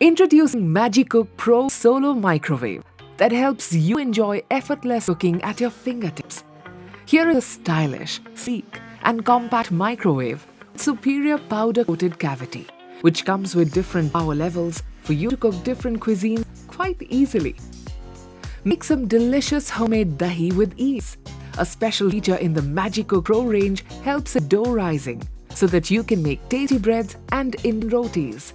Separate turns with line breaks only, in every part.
Introducing MAGICOOK Pro Solo Microwave that helps you enjoy effortless cooking at your fingertips. Here is a stylish, sleek, and compact microwave with superior powder-coated cavity, which comes with different power levels for you to cook different cuisines quite easily. Make some delicious homemade dahi with ease. A special feature in the MAGICOOK Pro range helps in dough rising so that you can make tasty breads and Indian rotis.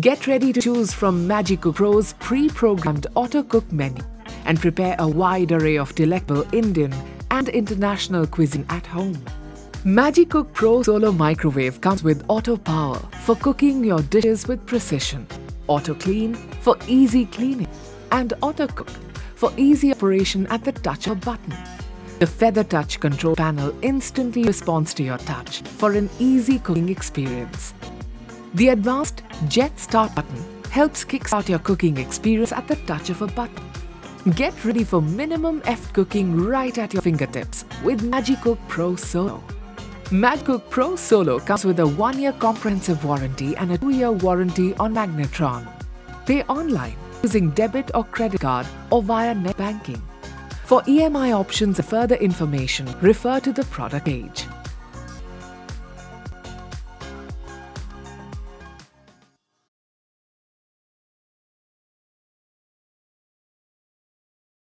Get ready to choose from MAGICOOK Pro's pre-programmed auto-cook menu and prepare a wide array of delectable Indian and international cuisine at home. MAGICOOK Pro Solo Microwave comes with auto power for cooking your dishes with precision, auto clean for easy cleaning, and auto cook for easy operation at the touch of a button. The Feather Touch control panel instantly responds to your touch for an easy cooking experience. The advanced Jet Start button helps kickstart your cooking experience at the touch of a button. Get ready for minimum effort cooking right at your fingertips with MAGICOOK Pro Solo. MAGICOOK Pro Solo comes with a 1-year comprehensive warranty and a 2-year warranty on Magnetron. Pay online using debit or credit card or via net banking. For EMI options and further information, refer to the product page.